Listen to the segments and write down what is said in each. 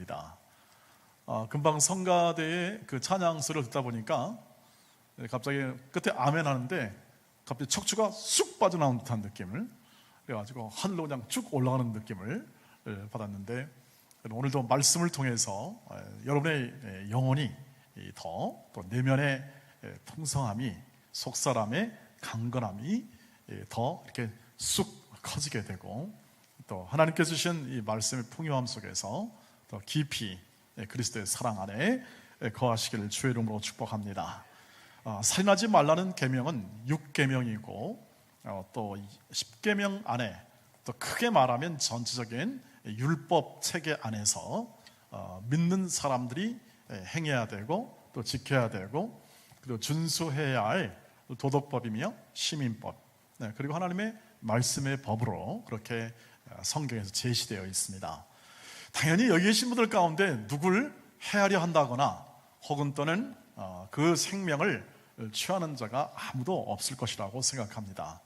기쁩니다. 금방 성가대의 그 찬양소를 듣다 보니까 갑자기 끝에 아멘 하는데 갑자기 척추가 쑥 빠져나온 듯한 느낌을, 그래가지고 하늘로 그냥 쭉 올라가는 느낌을 받았는데, 오늘도 말씀을 통해서 여러분의 영혼이 더 또 내면의 풍성함이, 속사람의 강건함이 더 이렇게 쑥 커지게 되고, 또 하나님께서 주신 이 말씀의 풍요함 속에서 더 깊이 그리스도의 사랑 안에 거하시기를 주의 이름으로 축복합니다. 살인하지 말라는 계명은 6계명이고, 또 10계명 안에 또 크게 말하면 전체적인 율법 체계 안에서 믿는 사람들이 행해야 되고 또 지켜야 되고, 그리고 준수해야 할 도덕법이며 시민법, 그리고 하나님의 말씀의 법으로 그렇게 성경에서 제시되어 있습니다. 당연히 여기 계신 분들 가운데 누굴 해하려 한다거나 혹은 또는 그 생명을 취하는 자가 아무도 없을 것이라고 생각합니다.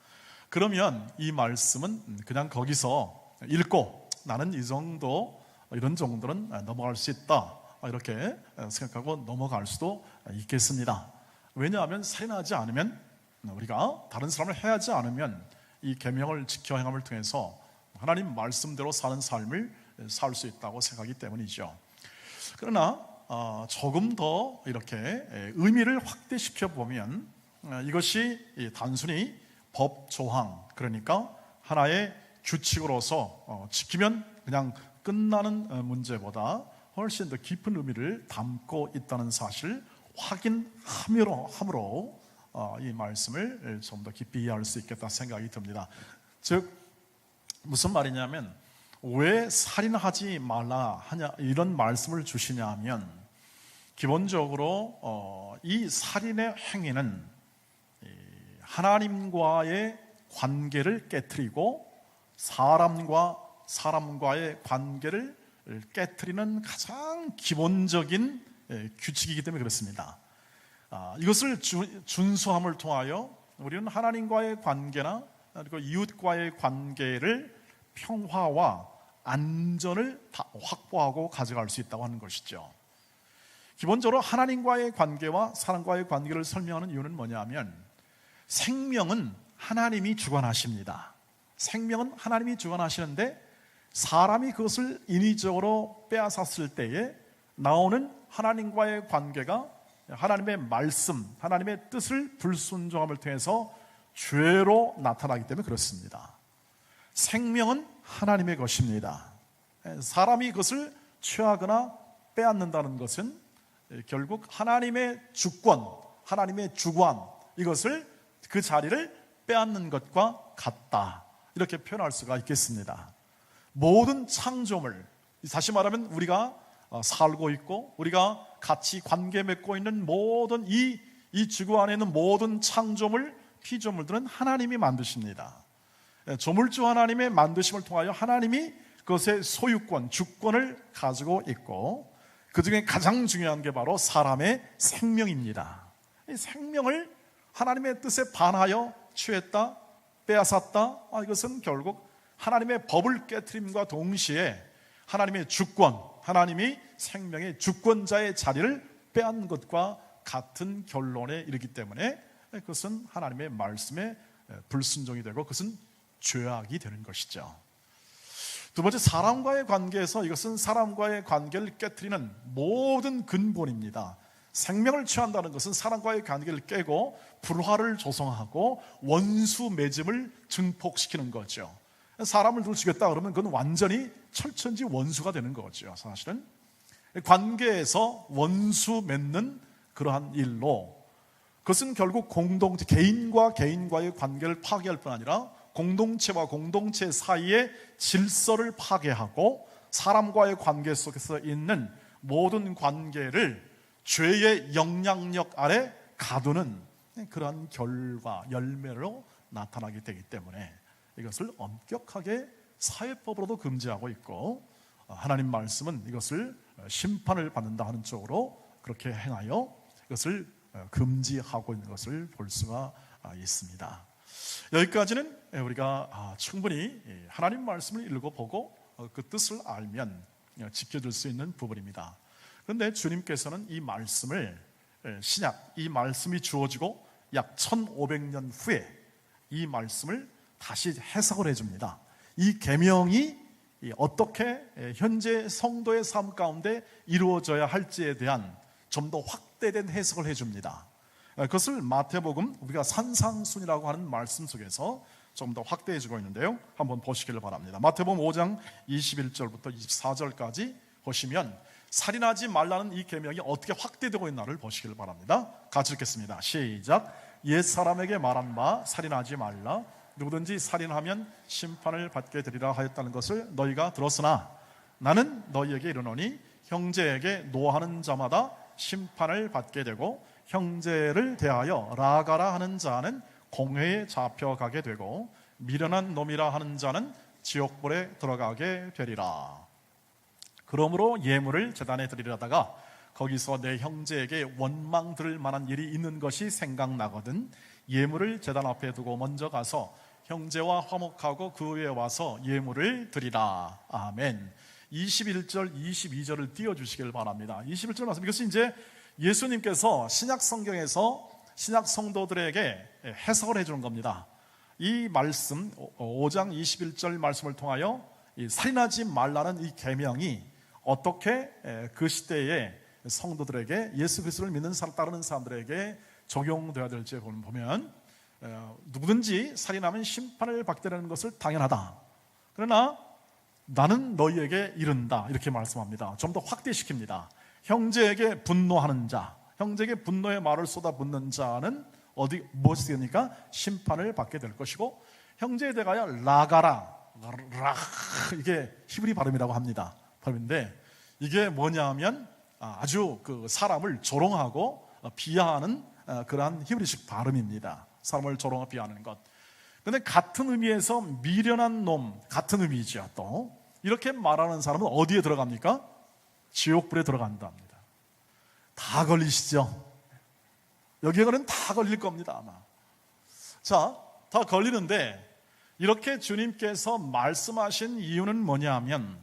그러면 이 말씀은 그냥 거기서 읽고 나는 이 정도, 이런 정도는 넘어갈 수 있다, 이렇게 생각하고 넘어갈 수도 있겠습니다. 왜냐하면 살인하지 않으면, 우리가 다른 사람을 해하지 않으면 이 계명을 지켜 행함을 통해서 하나님 말씀대로 사는 삶을 살 수 있다고 생각하기 때문이죠. 그러나 조금 더 이렇게 의미를 확대시켜 보면 이것이 단순히 법 조항, 그러니까 하나의 규칙으로서 지키면 그냥 끝나는 문제보다 훨씬 더 깊은 의미를 담고 있다는 사실을 확인함으로 이 말씀을 좀 더 깊이 이해할 수 있겠다 생각이 듭니다. 즉 무슨 말이냐면, 왜 살인하지 말라 하냐, 이런 말씀을 주시냐 하면, 기본적으로 이 살인의 행위는 하나님과의 관계를 깨트리고 사람과 사람과의 관계를 깨트리는 가장 기본적인 규칙이기 때문에 그렇습니다. 이것을 준수함을 통하여 우리는 하나님과의 관계나 그리고 이웃과의 관계를 평화와 안전을 다 확보하고 가져갈 수 있다고 하는 것이죠. 기본적으로 하나님과의 관계와 사람과의 관계를 설명하는 이유는 뭐냐면, 생명은 하나님이 주관하십니다. 생명은 하나님이 주관하시는데 사람이 그것을 인위적으로 빼앗았을 때에 나오는 하나님과의 관계가 하나님의 말씀, 하나님의 뜻을 불순종함을 통해서 죄로 나타나기 때문에 그렇습니다. 생명은 하나님의 것입니다. 사람이 그것을 취하거나 빼앗는다는 것은 결국 하나님의 주권, 하나님의 주관, 이것을, 그 자리를 빼앗는 것과 같다, 이렇게 표현할 수가 있겠습니다. 모든 창조물, 다시 말하면 우리가 살고 있고 우리가 같이 관계 맺고 있는 모든 이 지구 안에 있는 모든 창조물, 피조물들은 하나님이 만드십니다. 조물주 하나님의 만드심을 통하여 하나님이 그것의 소유권, 주권을 가지고 있고, 그 중에 가장 중요한 게 바로 사람의 생명입니다. 이 생명을 하나님의 뜻에 반하여 취했다, 빼앗았다, 이것은 결국 하나님의 법을 깨트림과 동시에 하나님의 주권, 하나님이 생명의 주권자의 자리를 빼앗는 것과 같은 결론에 이르기 때문에 그것은 하나님의 말씀에 불순종이 되고 그것은 죄악이 되는 것이죠. 두 번째, 사람과의 관계에서 이것은 사람과의 관계를 깨트리는 모든 근본입니다. 생명을 취한다는 것은 사람과의 관계를 깨고 불화를 조성하고 원수 맺음을 증폭시키는 거죠. 사람을 두고 죽였다 그러면 그건 완전히 철천지 원수가 되는 거죠. 사실은 관계에서 원수 맺는 그러한 일로, 그것은 결국 공동체, 개인과 개인과의 관계를 파괴할 뿐 아니라 공동체와 공동체 사이의 질서를 파괴하고 사람과의 관계 속에서 있는 모든 관계를 죄의 영향력 아래 가두는 그러한 결과, 열매로 나타나게 되기 때문에 이것을 엄격하게 사회법으로도 금지하고 있고, 하나님 말씀은 이것을 심판을 받는다 하는 쪽으로 그렇게 행하여 이것을 금지하고 있는 것을 볼 수가 있습니다. 여기까지는 우리가 충분히 하나님 말씀을 읽어보고 그 뜻을 알면 지켜줄 수 있는 부분입니다. 그런데 주님께서는 이 말씀을 신약, 이 말씀이 주어지고 약 1500년 후에 이 말씀을 다시 해석을 해줍니다. 이 계명이 어떻게 현재 성도의 삶 가운데 이루어져야 할지에 대한 좀 더 확대된 해석을 해줍니다. 그것을 마태복음 우리가 산상순이라고 하는 말씀 속에서 좀 더 확대해주고 있는데요, 한번 보시기를 바랍니다. 마태복음 5장 21절부터 24절까지 보시면 살인하지 말라는 이 계명이 어떻게 확대되고 있나를 보시기를 바랍니다. 같이 읽겠습니다. 시작. 옛사람에게 말한 바 살인하지 말라. 누구든지 살인하면 심판을 받게 되리라 하였다는 것을 너희가 들었으나 나는 너희에게 이르노니 형제에게 노하는 자마다 심판을 받게 되고 형제를 대하여 라가라 하는 자는 공회에 잡혀가게 되고 미련한 놈이라 하는 자는 지옥불에 들어가게 되리라. 그러므로 예물을 제단에 드리려다가 거기서 내 형제에게 원망 들을 만한 일이 있는 것이 생각나거든 예물을 제단 앞에 두고 먼저 가서 형제와 화목하고 그 후에 와서 예물을 드리라. 아멘. 21절 22절을 띄워주시길 바랍니다. 21절 말씀, 이것이 이제 예수님께서 신약 성경에서 신약 성도들에게 해석을 해주는 겁니다. 이 말씀 5장 21절 말씀을 통하여 이 살인하지 말라는 이 계명이 어떻게 그 시대의 성도들에게, 예수 그리스도를 믿는 사람, 따르는 사람들에게 적용되어야 될지 보면 누구든지 살인하면 심판을 받게 되는 것을 당연하다. 그러나 나는 너희에게 이른다, 이렇게 말씀합니다. 좀 더 확대시킵니다. 형제에게 분노하는 자, 형제에게 분노의 말을 쏟아붓는 자는 무엇이 되니까 심판을 받게 될 것이고, 형제에 대하여 라가라, 이게 히브리 발음이라고 합니다. 발음인데 이게 뭐냐면 아주 그 사람을 조롱하고 비하하는 그러한 히브리식 발음입니다. 사람을 조롱하고 비하하는 것. 그런데 같은 의미에서 미련한 놈, 같은 의미죠. 또 이렇게 말하는 사람은 어디에 들어갑니까? 지옥불에 들어간답니다. 다 걸리시죠? 여기에는 다 걸릴 겁니다, 아마. 자, 다 걸리는데 이렇게 주님께서 말씀하신 이유는 뭐냐면,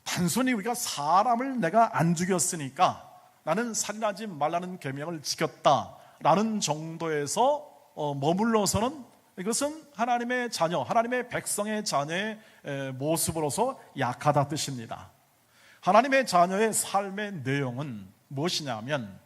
단순히 우리가 사람을 내가 안 죽였으니까 나는 살인하지 말라는 계명을 지켰다라는 정도에서 머물러서는, 이것은 하나님의 자녀, 하나님의 백성의 자녀의 모습으로서 약하다 뜻입니다. 하나님의 자녀의 삶의 내용은 무엇이냐면,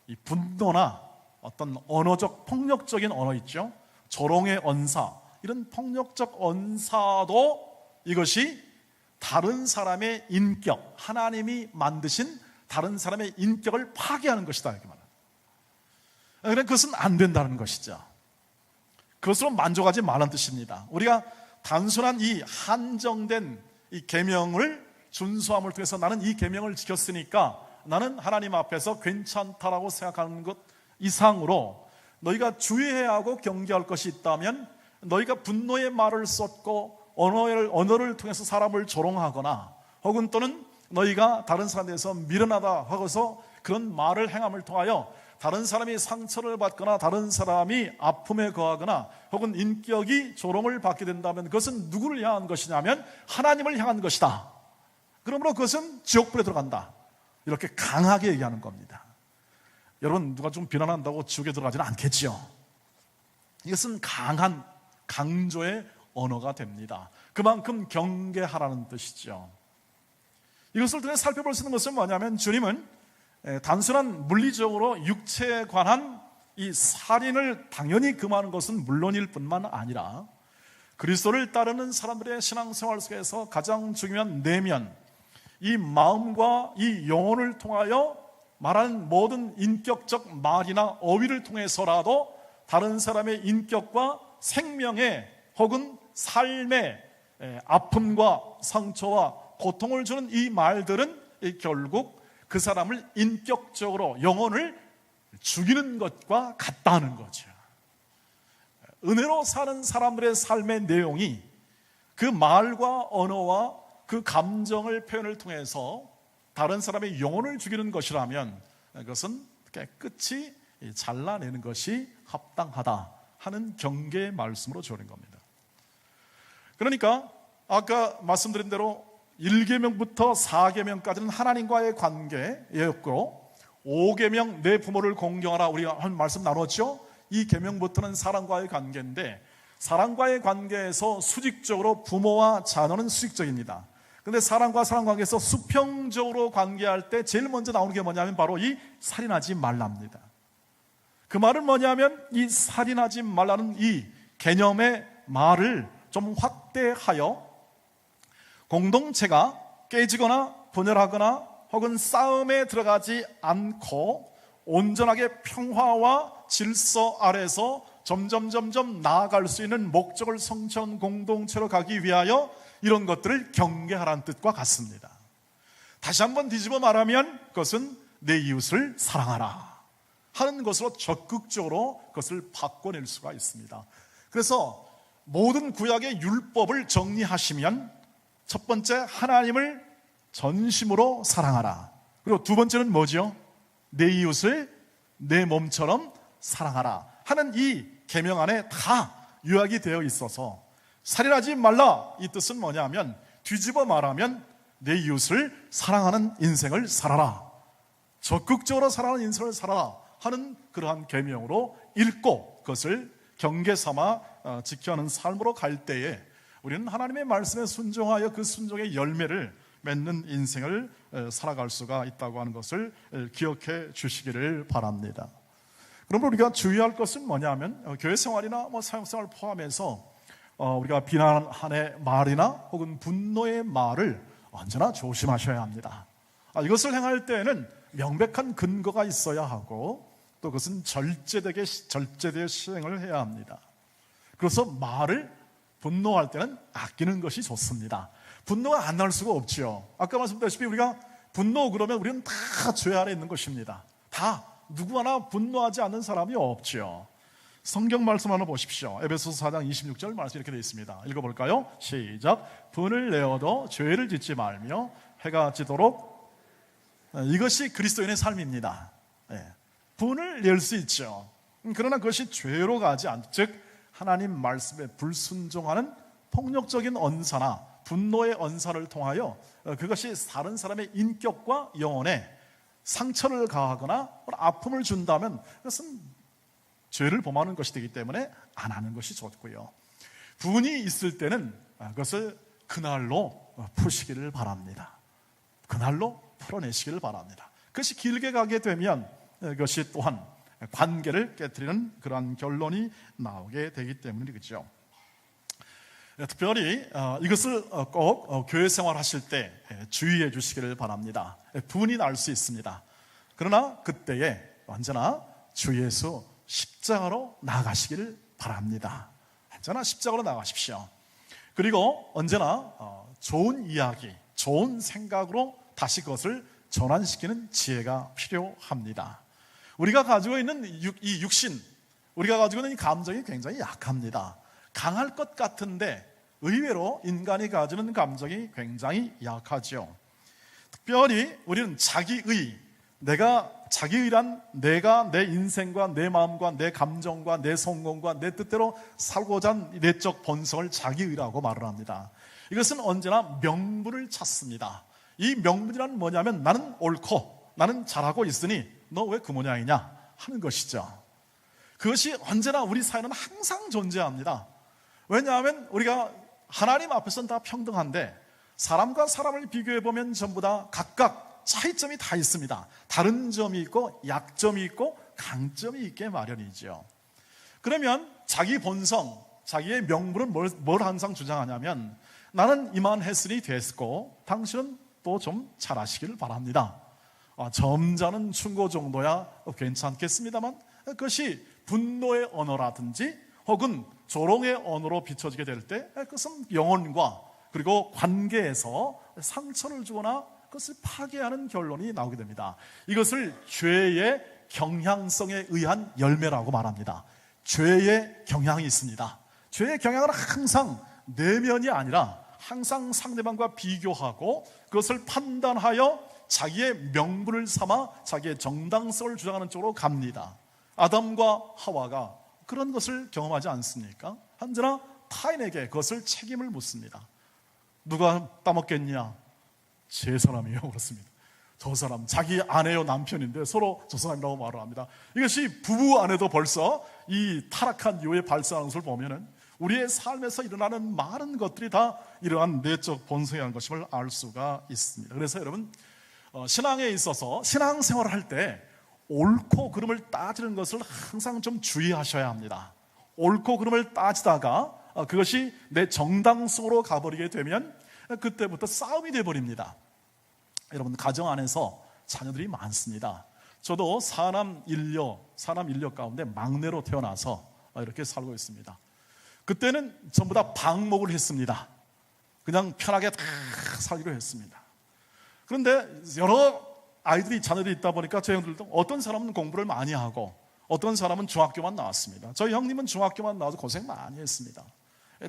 이 분노나 어떤 언어적 폭력적인 언어 있죠, 조롱의 언사, 이런 폭력적 언사도 이것이 다른 사람의 인격, 하나님이 만드신 다른 사람의 인격을 파괴하는 것이다, 이렇게 말합니다. 그러니까 그것은 안 된다는 것이죠. 그것으로 만족하지 말라는 뜻입니다. 우리가 단순한 이 한정된 이 계명을 준수함을 통해서 나는 이 계명을 지켰으니까 나는 하나님 앞에서 괜찮다라고 생각하는 것 이상으로, 너희가 주의해야 하고 경계할 것이 있다면, 너희가 분노의 말을 쏟고 언어를 통해서 사람을 조롱하거나, 혹은 또는 너희가 다른 사람에 대해서 미련하다 하고서 그런 말을 행함을 통하여 다른 사람이 상처를 받거나 다른 사람이 아픔에 거하거나 혹은 인격이 조롱을 받게 된다면 그것은 누구를 향한 것이냐면 하나님을 향한 것이다. 그러므로 그것은 지옥불에 들어간다, 이렇게 강하게 얘기하는 겁니다. 여러분, 누가 좀 비난한다고 지옥에 들어가지는 않겠지요. 이것은 강한 강조의 언어가 됩니다. 그만큼 경계하라는 뜻이죠. 이것을 통해 살펴볼 수 있는 것은 뭐냐면, 주님은 단순한 물리적으로 육체에 관한 이 살인을 당연히 금하는 것은 물론일 뿐만 아니라, 그리스도를 따르는 사람들의 신앙생활 속에서 가장 중요한 내면, 이 마음과 이 영혼을 통하여 말하는 모든 인격적 말이나 어휘를 통해서라도 다른 사람의 인격과 생명에 혹은 삶의 아픔과 상처와 고통을 주는 이 말들은 결국 그 사람을 인격적으로, 영혼을 죽이는 것과 같다는 거죠. 은혜로 사는 사람들의 삶의 내용이 그 말과 언어와 그 감정을 표현을 통해서 다른 사람의 영혼을 죽이는 것이라면 그것은 깨끗이 잘라내는 것이 합당하다 하는 경계의 말씀으로 주어진 겁니다. 그러니까 아까 말씀드린 대로 1계명부터 4계명까지는 하나님과의 관계였고 5계명 내 부모를 공경하라 우리가 한 말씀 나눴죠. 이 계명부터는 사랑과의 관계인데 사랑과의 관계에서 수직적으로 부모와 자녀는 수직적입니다. 그런데 사랑과 사랑 관계에서 수평적으로 관계할 때 제일 먼저 나오는 게 뭐냐면 바로 이 살인하지 말랍니다. 그 말은 뭐냐면 이 살인하지 말라는 이 개념의 말을 좀 확대하여 공동체가 깨지거나 분열하거나 혹은 싸움에 들어가지 않고 온전하게 평화와 질서 아래서 점점 나아갈 수 있는 목적을 성취하는 공동체로 가기 위하여 이런 것들을 경계하라는 뜻과 같습니다. 다시 한번 뒤집어 말하면 그것은 내 이웃을 사랑하라 하는 것으로 적극적으로 그것을 바꿔낼 수가 있습니다. 그래서 모든 구약의 율법을 정리하시면 첫 번째 하나님을 전심으로 사랑하라. 그리고 두 번째는 뭐죠? 내 이웃을 내 몸처럼 사랑하라 하는 이 계명 안에 다 요약이 되어 있어서 살인하지 말라 이 뜻은 뭐냐면 뒤집어 말하면 내 이웃을 사랑하는 인생을 살아라, 적극적으로 살아가는 인생을 살아라 하는 그러한 계명으로 읽고 그것을 경계 삼아 지켜하는 삶으로 갈 때에 우리는 하나님의 말씀에 순종하여 그 순종의 열매를 맺는 인생을 살아갈 수가 있다고 하는 것을 기억해 주시기를 바랍니다. 그러면 우리가 주의할 것은 뭐냐면 교회 생활이나 사역생활 포함해서 우리가 비난의 말이나 혹은 분노의 말을 언제나 조심하셔야 합니다. 이것을 행할 때에는 명백한 근거가 있어야 하고 또 그것은 절제되게 시행을 해야 합니다. 그래서 말을 분노할 때는 아끼는 것이 좋습니다. 분노가 안 날 수가 없죠. 아까 말씀드렸다시피 우리가 분노 그러면 우리는 다 죄 아래 있는 것입니다. 다 누구 하나 분노하지 않는 사람이 없죠. 성경 말씀 하나 보십시오. 에베소서 4장 26절 말씀 이렇게 되어 있습니다. 읽어볼까요? 시작. 분을 내어도 죄를 짓지 말며 해가 지도록. 이것이 그리스도인의 삶입니다. 분을 낼 수 있죠. 그러나 그것이 죄로 가지 않, 즉 하나님 말씀에 불순종하는 폭력적인 언사나 분노의 언사를 통하여 그것이 다른 사람의 인격과 영혼에 상처를 가하거나 아픔을 준다면 그것은 죄를 범하는 것이 되기 때문에 안 하는 것이 좋고요. 분이 있을 때는 그것을 그날로 푸시기를 바랍니다. 그날로 풀어내시기를 바랍니다. 그것이 길게 가게 되면 그것이 또한 관계를 깨트리는 그러한 결론이 나오게 되기 때문이겠죠. 특별히 이것을 꼭 교회 생활하실 때 주의해 주시기를 바랍니다. 분이 날 수 있습니다. 그러나 그때에 언제나 주 예수 십자가로 나아가시기를 바랍니다. 언제나 십자가로 나가십시오. 그리고 언제나 좋은 이야기, 좋은 생각으로 다시 그것을 전환시키는 지혜가 필요합니다. 우리가 가지고 있는 이 육신, 우리가 가지고 있는 이 감정이 굉장히 약합니다. 강할 것 같은데 의외로 인간이 가지는 감정이 굉장히 약하죠. 특별히 우리는 자기의, 자기의란 내가 내 인생과 내 마음과 내 감정과 내 성공과 내 뜻대로 살고자 하는 내적 본성을 자기의라고 말을 합니다. 이것은 언제나 명분을 찾습니다. 이 명분이란 뭐냐면 나는 옳고 나는 잘하고 있으니 너 왜 그 모양이냐 하는 것이죠. 그것이 언제나 우리 사회는 항상 존재합니다. 왜냐하면 우리가 하나님 앞에서는 다 평등한데 사람과 사람을 비교해보면 전부 다 각각 차이점이 다 있습니다. 다른 점이 있고 약점이 있고 강점이 있게 마련이죠. 그러면 자기 본성, 자기의 명분은 뭘 항상 주장하냐면 나는 이만했으니 됐고 당신은 또 좀 잘하시기를 바랍니다. 점잖은 충고 정도야 괜찮겠습니다만 그것이 분노의 언어라든지 혹은 조롱의 언어로 비춰지게 될 때 그것은 영혼과 그리고 관계에서 상처를 주거나 그것을 파괴하는 결론이 나오게 됩니다. 이것을 죄의 경향성에 의한 열매라고 말합니다. 죄의 경향이 있습니다. 죄의 경향은 항상 내면이 아니라 항상 상대방과 비교하고 그것을 판단하여 자기의 명분을 삼아 자기의 정당성을 주장하는 쪽으로 갑니다. 아담과 하와가 그런 것을 경험하지 않습니까? 언제나 타인에게 그것을 책임을 묻습니다. 누가 따먹겠냐? 제 사람이에요. 그렇습니다. 저 사람, 자기 아내요 남편인데 서로 저 사람이라고 말을 합니다. 이것이 부부 안에도 벌써 이 타락한 이후에 발생하는 것을 보면은 우리의 삶에서 일어나는 많은 것들이 다 이러한 내적 본성이라는 것임을 알 수가 있습니다. 그래서 여러분, 신앙에 있어서 신앙생활을 할 때 옳고 그름을 따지는 것을 항상 좀 주의하셔야 합니다. 옳고 그름을 따지다가 그것이 내 정당성으로 가버리게 되면 그때부터 싸움이 되어버립니다. 여러분, 가정 안에서 자녀들이 많습니다. 저도 사남 일녀 가운데 막내로 태어나서 이렇게 살고 있습니다. 그때는 전부 다 방목을 했습니다. 그냥 편하게 다 살기로 했습니다. 그런데 여러 아이들이, 자녀들이 있다 보니까 저희 형들도 어떤 사람은 공부를 많이 하고 어떤 사람은 중학교만 나왔습니다. 저희 형님은 중학교만 나와서 고생 많이 했습니다.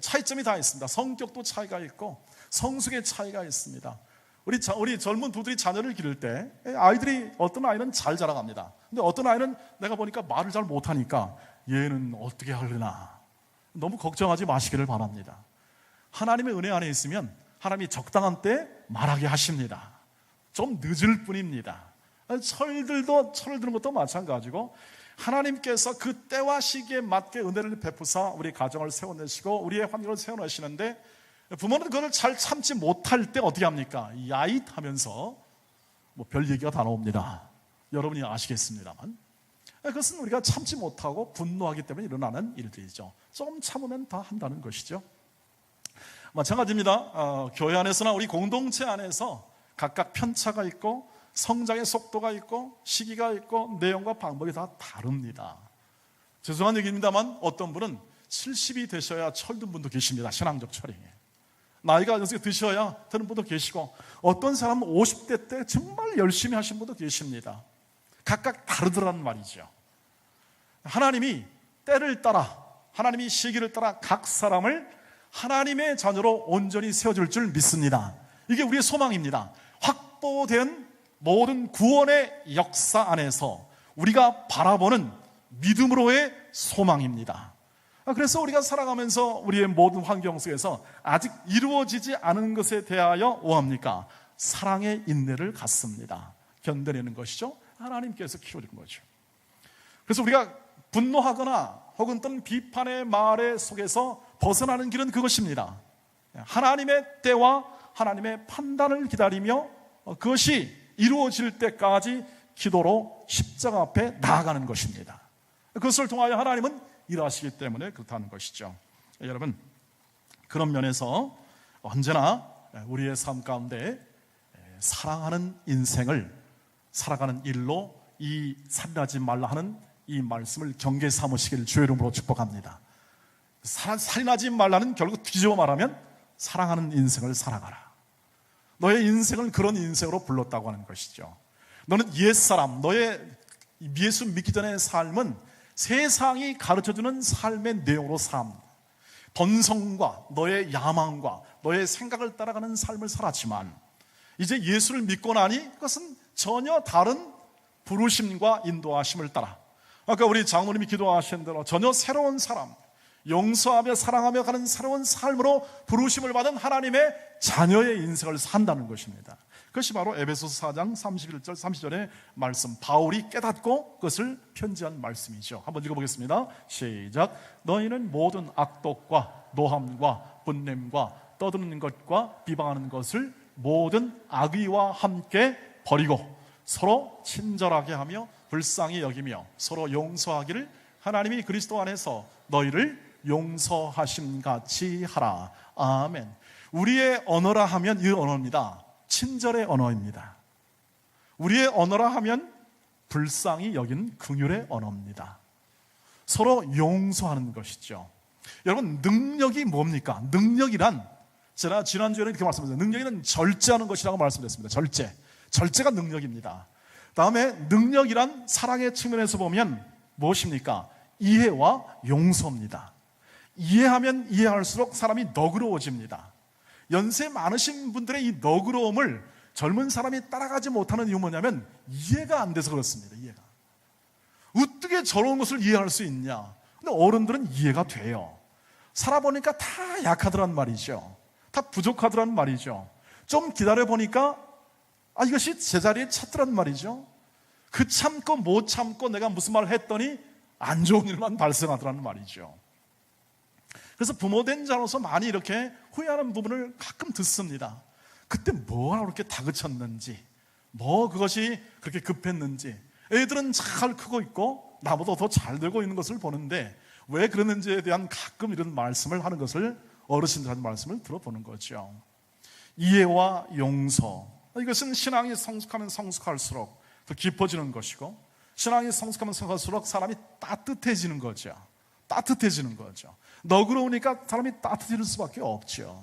차이점이 다 있습니다. 성격도 차이가 있고 성숙의 차이가 있습니다. 우리 젊은 부들이 자녀를 기를 때 아이들이, 어떤 아이는 잘 자라갑니다. 근데 어떤 아이는 내가 보니까 말을 잘 못하니까 얘는 어떻게 하려나, 너무 걱정하지 마시기를 바랍니다. 하나님의 은혜 안에 있으면 하나님이 적당한 때 말하게 하십니다. 좀 늦을 뿐입니다. 철을 드는 것도 마찬가지고 하나님께서 그 때와 시기에 맞게 은혜를 베푸사 우리 가정을 세워내시고 우리의 환경을 세워내시는데, 부모는 그걸 잘 참지 못할 때 어떻게 합니까? 야잇하면서 별 얘기가 다 나옵니다. 여러분이 아시겠습니다만 그것은 우리가 참지 못하고 분노하기 때문에 일어나는 일들이죠. 좀 참으면 다 한다는 것이죠. 마찬가지입니다. 교회 안에서나 우리 공동체 안에서 각각 편차가 있고 성장의 속도가 있고 시기가 있고 내용과 방법이 다 다릅니다. 죄송한 얘기입니다만 어떤 분은 70이 되셔야 철든 분도 계십니다. 신앙적 철이 나이가 연세가 드셔야 되는 분도 계시고, 어떤 사람은 50대 때 정말 열심히 하신 분도 계십니다. 각각 다르더란 말이죠. 하나님이 때를 따라, 하나님이 시기를 따라 각 사람을 하나님의 자녀로 온전히 세워줄 줄 믿습니다. 이게 우리의 소망입니다. 확보된 모든 구원의 역사 안에서 우리가 바라보는 믿음으로의 소망입니다. 그래서 우리가 살아가면서 우리의 모든 환경 속에서 아직 이루어지지 않은 것에 대하여 뭐합니까? 사랑의 인내를 갖습니다. 견뎌내는 것이죠. 하나님께서 키워주는 거죠. 그래서 우리가 분노하거나 혹은 어떤 비판의 말의 속에서 벗어나는 길은 그것입니다. 하나님의 때와 하나님의 판단을 기다리며 그것이 이루어질 때까지 기도로 십자가 앞에 나아가는 것입니다. 그것을 통하여 하나님은 일하시기 때문에 그렇다는 것이죠. 여러분, 그런 면에서 언제나 우리의 삶 가운데 사랑하는 인생을 살아가는 일로 이 살인하지 말라 하는 이 말씀을 경계 삼으시기를 주의 이름으로 축복합니다. 살인하지 말라는 결국 뒤집어 말하면 사랑하는 인생을 살아가라. 너의 인생을 그런 인생으로 불렀다고 하는 것이죠. 너는 옛사람, 너의 예수 믿기 전의 삶은 세상이 가르쳐주는 삶의 내용으로 삽니다. 본성과 너의 야망과 너의 생각을 따라가는 삶을 살았지만 이제 예수를 믿고 나니 그것은 전혀 다른 부르심과 인도하심을 따라, 아까 우리 장로님이 기도하신 대로 전혀 새로운 사람, 용서하며 사랑하며 가는 새로운 삶으로 부르심을 받은 하나님의 자녀의 인생을 산다는 것입니다. 그것이 바로 에베소서 4장 31절 30절의 말씀, 바울이 깨닫고 그것을 편지한 말씀이죠. 한번 읽어보겠습니다. 시작. 너희는 모든 악독과 노함과 분냄과 떠드는 것과 비방하는 것을 모든 악의와 함께 버리고 서로 친절하게 하며 불쌍히 여기며 서로 용서하기를 하나님이 그리스도 안에서 너희를 용서하심 같이 하라. 아멘. 우리의 언어라 하면 이 언어입니다. 친절의 언어입니다. 우리의 언어라 하면 불쌍히 여긴 긍휼의 언어입니다. 서로 용서하는 것이죠. 여러분, 능력이 뭡니까? 능력이란, 제가 지난주에는 이렇게 말씀드렸습니다. 능력이란 절제하는 것이라고 말씀드렸습니다. 절제가 능력입니다. 다음에 능력이란 사랑의 측면에서 보면 무엇입니까? 이해와 용서입니다. 이해하면 이해할수록 사람이 너그러워집니다. 연세 많으신 분들의 이 너그러움을 젊은 사람이 따라가지 못하는 이유는 뭐냐면 이해가 안 돼서 그렇습니다. 이해가. 어떻게 저런 것을 이해할 수 있냐? 근데 어른들은 이해가 돼요. 살아보니까 다 약하더란 말이죠. 다 부족하더란 말이죠. 좀 기다려보니까 이것이 제자리에 찼더란 말이죠. 그 참고 못 참고 내가 무슨 말을 했더니 안 좋은 일만 발생하더라는 말이죠. 그래서 부모된 자로서 많이 이렇게 후회하는 부분을 가끔 듣습니다. 그때 뭐하러 그렇게 다그쳤는지, 뭐 그것이 그렇게 급했는지, 애들은 잘 크고 있고 나보다 더 잘 되고 있는 것을 보는데 왜 그러는지에 대한 가끔 이런 말씀을 하는 것을 어르신들 하는 말씀을 들어보는 거죠. 이해와 용서, 이것은 신앙이 성숙하면 성숙할수록 더 깊어지는 것이고, 신앙이 성숙하면 성숙할수록 사람이 따뜻해지는 거죠. 따뜻해지는 거죠. 너그러우니까 사람이 따뜻해질 수밖에 없죠.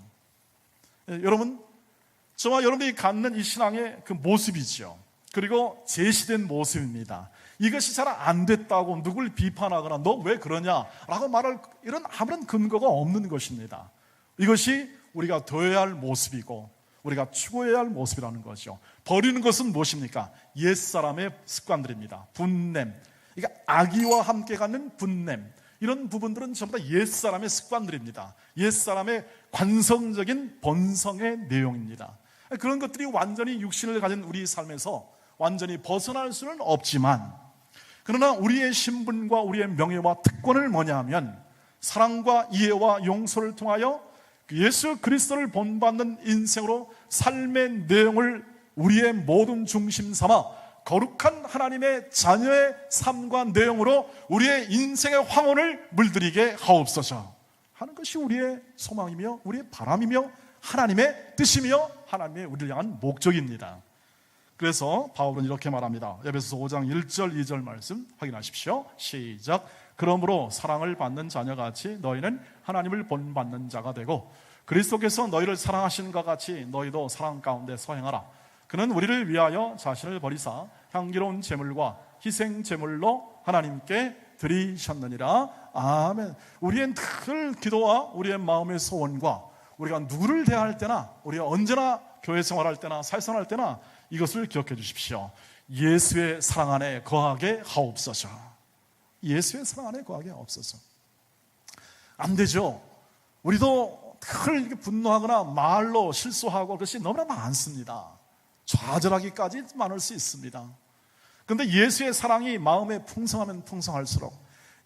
여러분, 저와 여러분이 갖는 이 신앙의 그 모습이죠. 그리고 제시된 모습입니다. 이것이 잘 안 됐다고 누굴 비판하거나 너 왜 그러냐라고 말할 이런 아무런 근거가 없는 것입니다. 이것이 우리가 되어야 할 모습이고 우리가 추구해야 할 모습이라는 거죠. 버리는 것은 무엇입니까? 옛사람의 습관들입니다. 분냄, 그러니까 악의와 함께 갖는 분냄, 이런 부분들은 전부 다 옛사람의 습관들입니다. 옛사람의 관성적인 본성의 내용입니다. 그런 것들이 완전히 육신을 가진 우리 삶에서 완전히 벗어날 수는 없지만, 그러나 우리의 신분과 우리의 명예와 특권을 뭐냐 하면 사랑과 이해와 용서를 통하여 예수 그리스도를 본받는 인생으로 삶의 내용을 우리의 모든 중심 삼아 거룩한 하나님의 자녀의 삶과 내용으로 우리의 인생의 황혼을 물들이게 하옵소서 하는 것이 우리의 소망이며 우리의 바람이며 하나님의 뜻이며 하나님의 우리를 향한 목적입니다. 그래서 바울은 이렇게 말합니다. 에베소서 5장 1절 2절 말씀 확인하십시오. 시작. 그러므로 사랑을 받는 자녀같이 너희는 하나님을 본받는 자가 되고 그리스도께서 너희를 사랑하신 것 같이 너희도 사랑 가운데 서행하라. 그는 우리를 위하여 자신을 버리사 향기로운 제물과 희생 제물로 하나님께 드리셨느니라. 아멘. 우리의 늘 기도와 우리의 마음의 소원과 우리가 누구를 대할 때나 우리가 언제나 교회 생활할 때나 사회생활할 때나 이것을 기억해 주십시오. 예수의 사랑 안에 거하게 하옵소서. 예수의 사랑 안에 거하게 하옵소서. 안 되죠. 우리도 늘 이렇게 분노하거나 말로 실수하고 그것이 너무나 많습니다. 좌절하기까지 많을 수 있습니다. 그런데 예수의 사랑이 마음에 풍성하면 풍성할수록,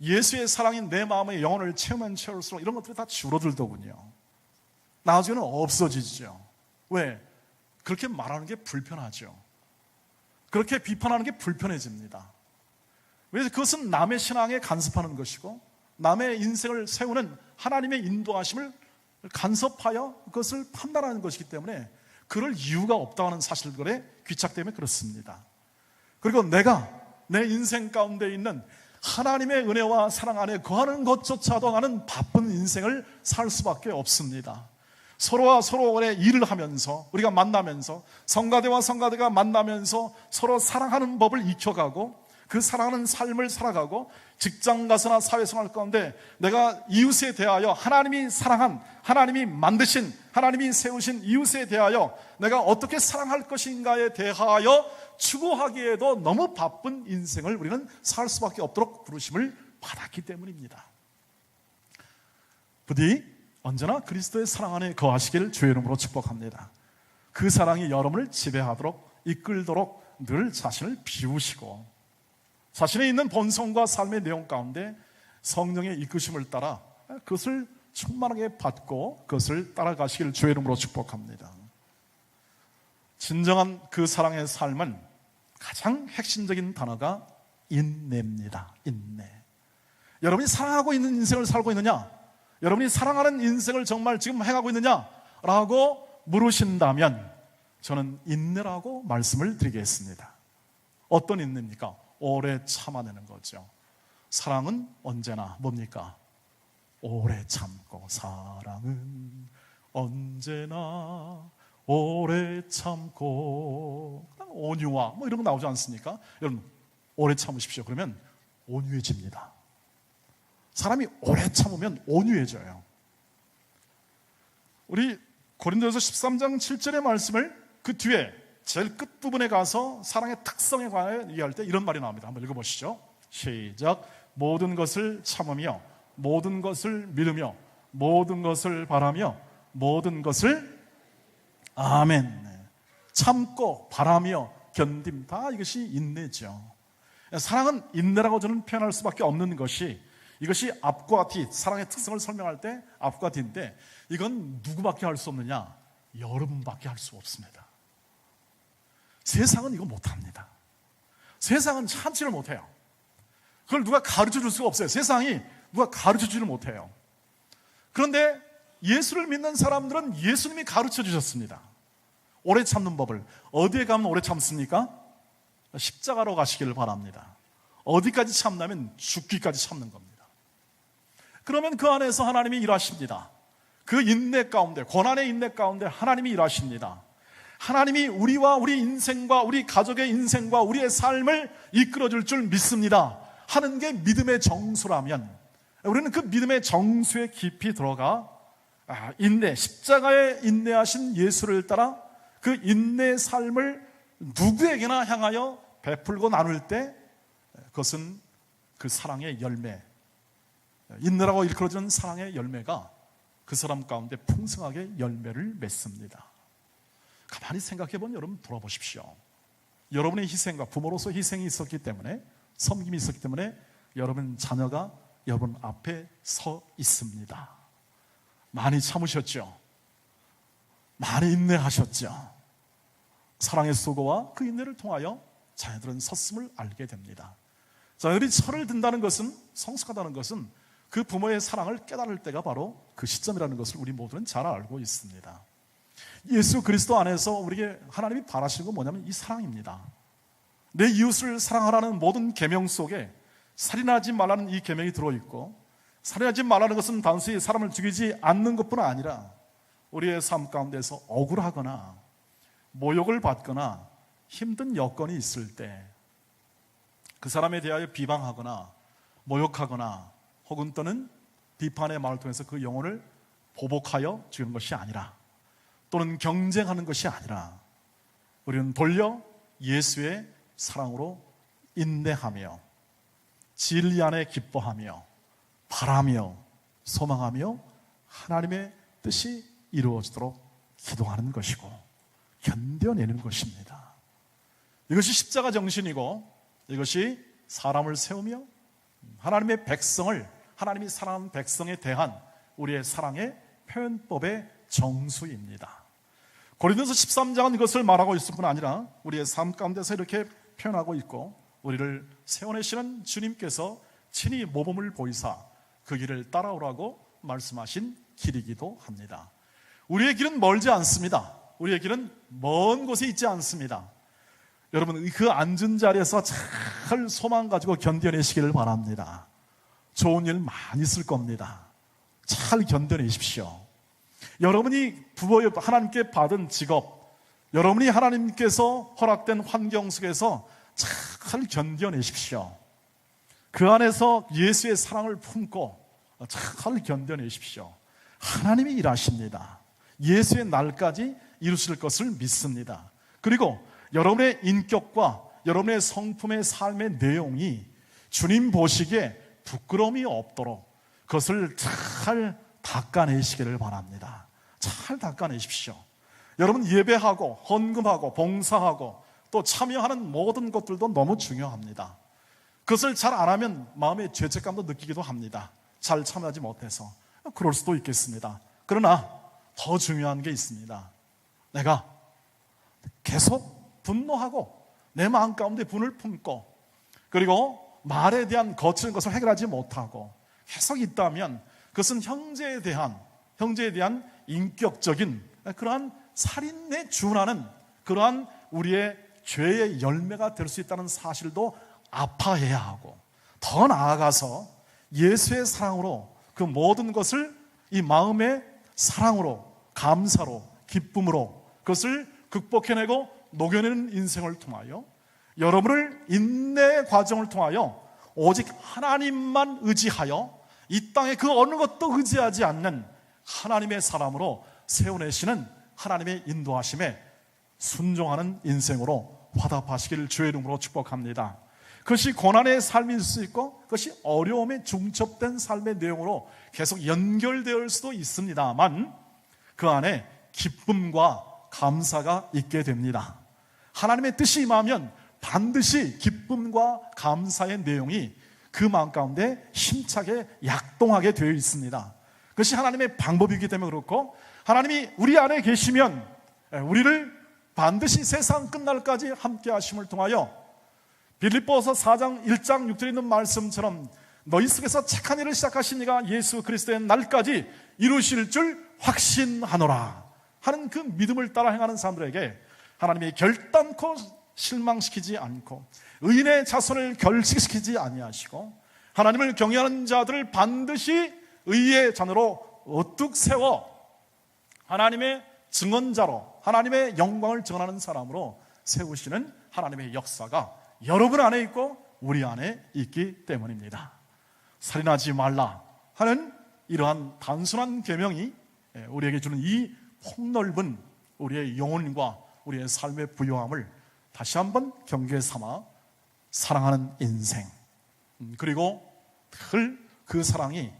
예수의 사랑이 내 마음의 영혼을 채우면 채울수록 이런 것들이 다 줄어들더군요. 나중에는 없어지죠. 왜? 그렇게 말하는 게 불편하죠. 그렇게 비판하는 게 불편해집니다. 왜? 그것은 남의 신앙에 간섭하는 것이고 남의 인생을 세우는 하나님의 인도하심을 간섭하여 그것을 판단하는 것이기 때문에 그럴 이유가 없다는 사실들에 귀착 때문에 그렇습니다. 그리고 내가 내 인생 가운데 있는 하나님의 은혜와 사랑 안에 거하는 것조차도 나는 바쁜 인생을 살 수밖에 없습니다. 서로와 서로 간에 일을 하면서 우리가 만나면서 성가대와 성가대가 만나면서 서로 사랑하는 법을 익혀가고 그 사랑하는 삶을 살아가고 직장 가서나 사회생활 가운데 내가 이웃에 대하여 하나님이 사랑한, 하나님이 만드신, 하나님이 세우신 이웃에 대하여 내가 어떻게 사랑할 것인가에 대하여 추구하기에도 너무 바쁜 인생을 우리는 살 수밖에 없도록 부르심을 받았기 때문입니다. 부디 언제나 그리스도의 사랑 안에 거하시기를 주의 이름으로 축복합니다. 그 사랑이 여러분을 지배하도록 이끌도록 늘 자신을 비우시고 자신의 있는 본성과 삶의 내용 가운데 성령의 이끄심을 따라 그것을 충만하게 받고 그것을 따라가시기를 주의 이름으로 축복합니다. 진정한 그 사랑의 삶은 가장 핵심적인 단어가 인내입니다. 인내. 여러분이 사랑하고 있는 인생을 살고 있느냐? 여러분이 사랑하는 인생을 정말 지금 행하고 있느냐라고 물으신다면 저는 인내라고 말씀을 드리겠습니다. 어떤 인내입니까? 오래 참아내는 거죠. 사랑은 언제나 뭡니까? 오래 참고 사랑은 언제나 오래 참고 온유와 뭐 이런 거 나오지 않습니까? 여러분 오래 참으십시오. 그러면 온유해집니다. 사람이 오래 참으면 온유해져요. 우리 고린도전서 13장 7절의 말씀을 그 뒤에 제일 끝부분에 가서 사랑의 특성에 관하여 얘기할 때 이런 말이 나옵니다. 한번 읽어보시죠. 시작. 모든 것을 참으며 모든 것을 믿으며 모든 것을 바라며 모든 것을 아멘. 참고 바라며 견딤, 다 이것이 인내죠. 사랑은 인내라고 저는 표현할 수밖에 없는 것이, 이것이 앞과 뒤, 사랑의 특성을 설명할 때 앞과 뒤인데, 이건 누구밖에 할 수 없느냐? 여러분밖에 할 수 없습니다. 세상은 이거 못합니다. 세상은 참지를 못해요. 그걸 누가 가르쳐 줄 수가 없어요. 세상이 누가 가르쳐 주지를 못해요. 그런데 예수를 믿는 사람들은 예수님이 가르쳐 주셨습니다. 오래 참는 법을. 어디에 가면 오래 참습니까? 십자가로 가시기를 바랍니다. 어디까지 참냐면 죽기까지 참는 겁니다. 그러면 그 안에서 하나님이 일하십니다. 그 인내 가운데, 고난의 인내 가운데 하나님이 일하십니다. 하나님이 우리와 우리 인생과 우리 가족의 인생과 우리의 삶을 이끌어줄 줄 믿습니다 하는 게 믿음의 정수라면, 우리는 그 믿음의 정수에 깊이 들어가 인내, 십자가에 인내하신 예수를 따라 그 인내의 삶을 누구에게나 향하여 베풀고 나눌 때, 그것은 그 사랑의 열매, 인내라고 일컬어지는 사랑의 열매가 그 사람 가운데 풍성하게 열매를 맺습니다. 가만히 생각해보면 여러분 돌아보십시오. 여러분의 희생과 부모로서 희생이 있었기 때문에, 섬김이 있었기 때문에 여러분 자녀가 여러분 앞에 서 있습니다. 많이 참으셨죠? 많이 인내하셨죠? 사랑의 수고와 그 인내를 통하여 자녀들은 섰음을 알게 됩니다. 자녀들이 철을 든다는 것은, 성숙하다는 것은 그 부모의 사랑을 깨달을 때가 바로 그 시점이라는 것을 우리 모두는 잘 알고 있습니다. 예수 그리스도 안에서 우리에게 하나님이 바라시는 건 뭐냐면 이 사랑입니다. 내 이웃을 사랑하라는 모든 계명 속에 살인하지 말라는 이 계명이 들어있고, 살인하지 말라는 것은 단순히 사람을 죽이지 않는 것뿐 아니라 우리의 삶 가운데서 억울하거나 모욕을 받거나 힘든 여건이 있을 때 그 사람에 대하여 비방하거나 모욕하거나 혹은 또는 비판의 말을 통해서 그 영혼을 보복하여 죽이는 것이 아니라, 또는 경쟁하는 것이 아니라, 우리는 돌려 예수의 사랑으로 인내하며 진리 안에 기뻐하며 바라며 소망하며 하나님의 뜻이 이루어지도록 기도하는 것이고 견뎌내는 것입니다. 이것이 십자가 정신이고, 이것이 사람을 세우며 하나님의 백성을, 하나님이 사랑하는 백성에 대한 우리의 사랑의 표현법의 정수입니다. 고린도서 13장은 이것을 말하고 있을 뿐 아니라 우리의 삶 가운데서 이렇게 표현하고 있고, 우리를 세워내시는 주님께서 친히 모범을 보이사 그 길을 따라오라고 말씀하신 길이기도 합니다. 우리의 길은 멀지 않습니다. 우리의 길은 먼 곳에 있지 않습니다. 여러분, 그 앉은 자리에서 잘 소망 가지고 견뎌내시기를 바랍니다. 좋은 일 많이 있을 겁니다. 잘 견뎌내십시오. 여러분이 하나님께 받은 직업, 여러분이 하나님께서 허락된 환경 속에서 잘 견뎌내십시오. 그 안에서 예수의 사랑을 품고 잘 견뎌내십시오. 하나님이 일하십니다. 예수의 날까지 이루실 것을 믿습니다. 그리고 여러분의 인격과 여러분의 성품의 삶의 내용이 주님 보시기에 부끄러움이 없도록 그것을 잘 닦아내시기를 바랍니다. 잘 닦아내십시오. 여러분, 예배하고 헌금하고 봉사하고 또 참여하는 모든 것들도 너무 중요합니다. 그것을 잘 안 하면 마음의 죄책감도 느끼기도 합니다. 잘 참여하지 못해서. 그럴 수도 있겠습니다. 그러나 더 중요한 게 있습니다. 내가 계속 분노하고 내 마음 가운데 분을 품고, 그리고 말에 대한 거치는 것을 해결하지 못하고 계속 있다면 그것은 형제에 대한 인격적인 그러한 살인에 준하는 그러한 우리의 죄의 열매가 될 수 있다는 사실도 아파해야 하고, 더 나아가서 예수의 사랑으로 그 모든 것을 이 마음의 사랑으로, 감사로, 기쁨으로 그것을 극복해내고 녹여내는 인생을 통하여, 여러분을 인내의 과정을 통하여 오직 하나님만 의지하여 이 땅에 그 어느 것도 의지하지 않는 하나님의 사람으로 세워내시는 하나님의 인도하심에 순종하는 인생으로 화답하시기를 주의 이름으로 축복합니다. 그것이 고난의 삶일 수 있고, 그것이 어려움에 중첩된 삶의 내용으로 계속 연결될 수도 있습니다만, 그 안에 기쁨과 감사가 있게 됩니다. 하나님의 뜻이 임하면 반드시 기쁨과 감사의 내용이 그 마음 가운데 힘차게 약동하게 되어 있습니다. 그것이 하나님의 방법이기 때문에 그렇고, 하나님이 우리 안에 계시면 우리를 반드시 세상 끝날까지 함께 하심을 통하여 빌립보서 4장 1장 6절에 있는 말씀처럼 너희 속에서 착한 일을 시작하신 이가 예수 그리스도의 날까지 이루실 줄 확신하노라 하는 그 믿음을 따라 행하는 사람들에게 하나님이 결단코 실망시키지 않고 의인의 자손을 결식시키지 아니하시고 하나님을 경외하는 자들을 반드시 의의 자녀로 우뚝 세워 하나님의 증언자로 하나님의 영광을 증언하는 사람으로 세우시는 하나님의 역사가 여러분 안에 있고 우리 안에 있기 때문입니다. 살인하지 말라 하는 이러한 단순한 계명이 우리에게 주는 이 폭넓은 우리의 영혼과 우리의 삶의 부요함을 다시 한번 경계 삼아 사랑하는 인생, 그리고 늘 그 사랑이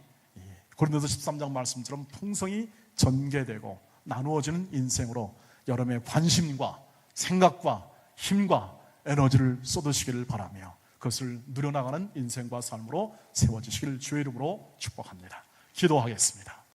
고린도서 13장 말씀처럼 풍성히 전개되고 나누어지는 인생으로 여러분의 관심과 생각과 힘과 에너지를 쏟으시기를 바라며 그것을 누려나가는 인생과 삶으로 세워지시기를 주의 이름으로 축복합니다. 기도하겠습니다.